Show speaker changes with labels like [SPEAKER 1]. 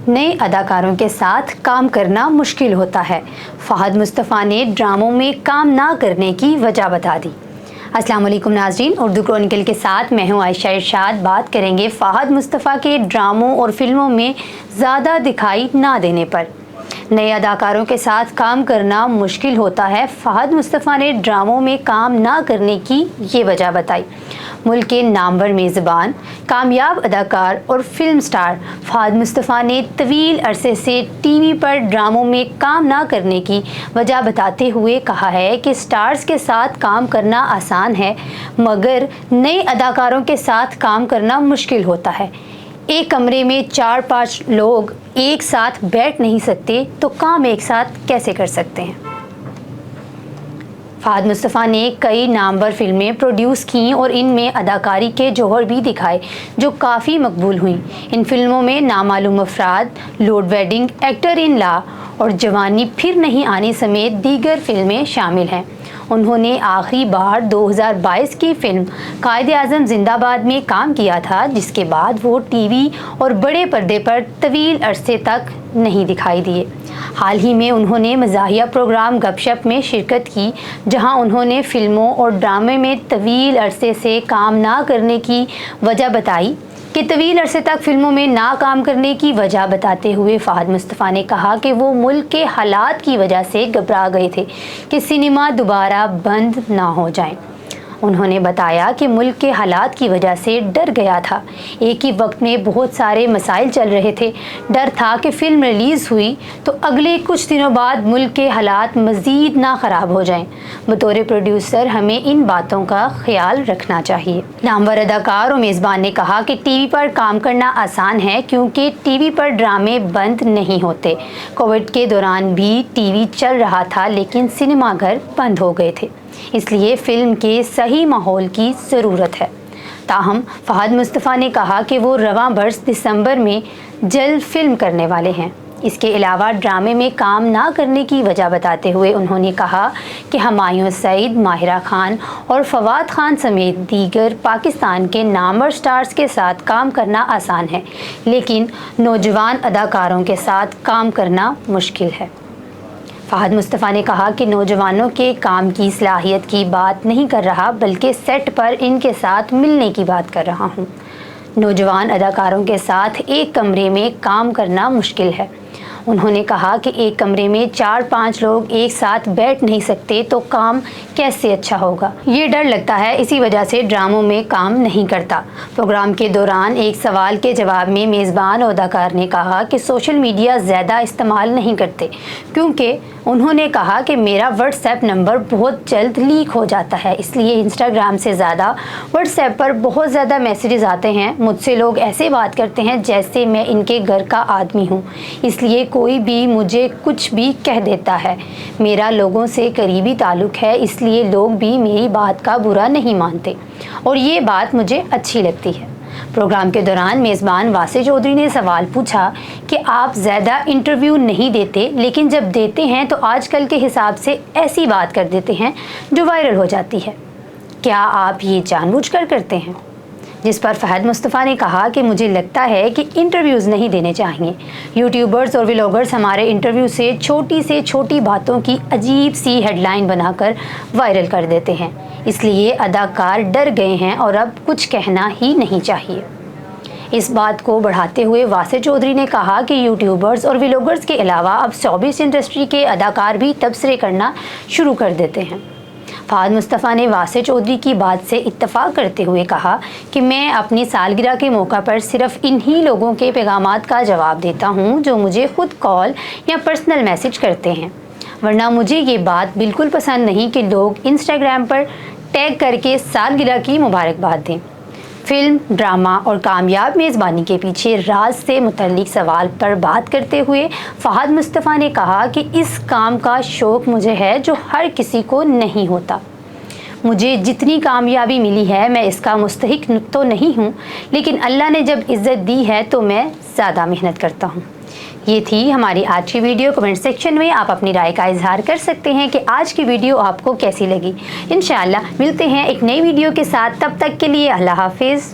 [SPEAKER 1] नए अदाकारों के साथ काम करना मुश्किल होता है। फ़हद मुस्तफ़ा ने ड्रामों में काम ना करने की वजह बता दी। अस्सलाम वालेकुम नाज़रीन, उर्दू क्रॉनिकल के साथ मैं हूँ आयशा इरशाद। बात करेंगे फ़हद मुस्तफ़ा के ड्रामों और फिल्मों में ज़्यादा दिखाई ना देने पर। नए अदाकारों के साथ काम करना मुश्किल होता है। फ़हद मुस्तफ़ा ने ड्रामों में काम ना करने की ये वजह बताई। मुल्क के नामवर मेज़बान, कामयाब अदाकार और फिल्म स्टार फ़हद मुस्तफ़ा ने तवील अरसे से टीवी पर ड्रामों में काम ना करने की वजह बताते हुए कहा है कि स्टार्स के साथ काम करना आसान है, मगर नए अदाकारों के साथ काम करना मुश्किल होता है। एक कमरे में 4-5 लोग एक साथ बैठ नहीं सकते तो काम एक साथ कैसे कर सकते हैं। फ़हद मुस्तफ़ा ने कई नामवर फिल्में प्रोड्यूस की और इनमें अदाकारी के जौहर भी दिखाए जो काफ़ी मकबूल हुई। इन फिल्मों में नामालूम अफराद, Lord wedding, actor in law और जवानी फिर नहीं आनी समेत दीगर फिल्में शामिल हैं। उन्होंने आखिरी बार 2022 की फिल्म कायद-ए-आज़म जिंदाबाद में काम किया था, जिसके बाद वो टीवी और बड़े पर्दे पर तवील अरसे तक नहीं दिखाई दिए। हाल ही में उन्होंने मज़ाहिया प्रोग्राम गपशप में शिरकत की, जहां उन्होंने फिल्मों और ड्रामे में तवील अरसे से काम ना करने की वजह बताई। कि तवील अरसे तक फिल्मों में ना काम करने की वजह बताते हुए फ़हद मुस्तफ़ा ने कहा कि वो मुल्क के हालात की वजह से घबरा गए थे कि सिनेमा दोबारा बंद ना हो जाएं। उन्होंने बताया कि मुल्क के हालात की वजह से डर गया था। एक ही वक्त में बहुत सारे मसाइल चल रहे थे। डर था कि फ़िल्म रिलीज़ हुई तो अगले कुछ दिनों बाद मुल्क के हालात मज़ीद ना ख़राब हो जाएं। बतौर प्रोड्यूसर हमें इन बातों का ख्याल रखना चाहिए। नामवर अदाकार और मेज़बान ने कहा कि टीवी पर काम करना आसान है क्योंकि टीवी पर ड्रामे बंद नहीं होते। कोविड के दौरान भी टीवी चल रहा था लेकिन सिनेमाघर बंद हो गए थे, इसलिए फ़िल्म के सही माहौल की ज़रूरत है। ताहम फ़हद मुस्तफ़ा ने कहा कि वो रवां बरस दिसंबर में जल्द फिल्म करने वाले हैं। इसके अलावा ड्रामे में काम ना करने की वजह बताते हुए उन्होंने कहा कि हुमायूं सईद, माहिरा खान और फवाद खान समेत दीगर पाकिस्तान के नामवर स्टार्स के साथ काम करना आसान है, लेकिन नौजवान अदाकारों के साथ काम करना मुश्किल है। फ़हद मुस्तफ़ा ने कहा कि नौजवानों के काम की सलाहियत की बात नहीं कर रहा, बल्कि सेट पर इनके साथ मिलने की बात कर रहा हूँ। नौजवान अदाकारों के साथ एक कमरे में काम करना मुश्किल है। उन्होंने कहा कि एक कमरे में 4-5 लोग एक साथ बैठ नहीं सकते तो काम कैसे अच्छा होगा। ये डर लगता है, इसी वजह से ड्रामों में काम नहीं करता। प्रोग्राम के दौरान एक सवाल के जवाब में मेज़बान और अदाकार ने कहा कि सोशल मीडिया ज़्यादा इस्तेमाल नहीं करते, क्योंकि उन्होंने कहा कि मेरा व्हाट्सएप नंबर बहुत जल्द लीक हो जाता है, इसलिए इंस्टाग्राम से ज़्यादा व्हाट्सएप पर बहुत ज़्यादा मैसेजेस आते हैं। मुझसे लोग ऐसे बात करते हैं जैसे मैं इनके घर का आदमी हूँ, इसलिए कोई भी मुझे कुछ भी कह देता है। मेरा लोगों से करीबी ताल्लुक़ है, इसलिए लोग भी मेरी बात का बुरा नहीं मानते और ये बात मुझे अच्छी लगती है। प्रोग्राम के दौरान मेज़बान वासिर चौधरी ने सवाल पूछा कि आप ज़्यादा इंटरव्यू नहीं देते, लेकिन जब देते हैं तो आजकल के हिसाब से ऐसी बात कर देते हैं जो वायरल हो जाती है। क्या आप ये जानबूझकर करते हैं? जिस पर फ़हद मुस्तफ़ा ने कहा कि मुझे लगता है कि इंटरव्यूज़ नहीं देने चाहिए। यूट्यूबर्स और व्लॉगर्स हमारे इंटरव्यू से छोटी बातों की अजीब सी हेडलाइन बनाकर वायरल कर देते हैं, इसलिए अदाकार डर गए हैं और अब कुछ कहना ही नहीं चाहिए। इस बात को बढ़ाते हुए वासिर चौधरी ने कहा कि यूट्यूबर्स और व्लॉगर्स के अलावा अब शोबिज़ इंडस्ट्री के अदाकार भी तबसरे करना शुरू कर देते हैं। फ़हद मुस्तफ़ा ने वासिर चौधरी की बात से इत्तफ़ाक़ करते हुए कहा कि मैं अपनी सालगिरह के मौका पर सिर्फ़ इन्हीं लोगों के पैगामात का जवाब देता हूँ जो मुझे ख़ुद कॉल या पर्सनल मैसेज करते हैं, वरना मुझे ये बात बिल्कुल पसंद नहीं कि लोग इंस्टाग्राम पर टैग करके सालगिरह की मुबारकबाद दें। फिल्म, ड्रामा और कामयाब मेज़बानी के पीछे राज से मुतल्लिक सवाल पर बात करते हुए फ़हद मुस्तफ़ा ने कहा कि इस काम का शौक़ मुझे है जो हर किसी को नहीं होता। मुझे जितनी कामयाबी मिली है मैं इसका मुस्तहिक तो नहीं हूँ, लेकिन अल्लाह ने जब इज़्ज़त दी है तो मैं ज़्यादा मेहनत करता हूँ। ये थी हमारी आज की वीडियो। कमेंट सेक्शन में आप अपनी राय का इजहार कर सकते हैं कि आज की वीडियो आपको कैसी लगी। इंशाअल्लाह मिलते हैं एक नई वीडियो के साथ, तब तक के लिए अल्लाह हाफिज़।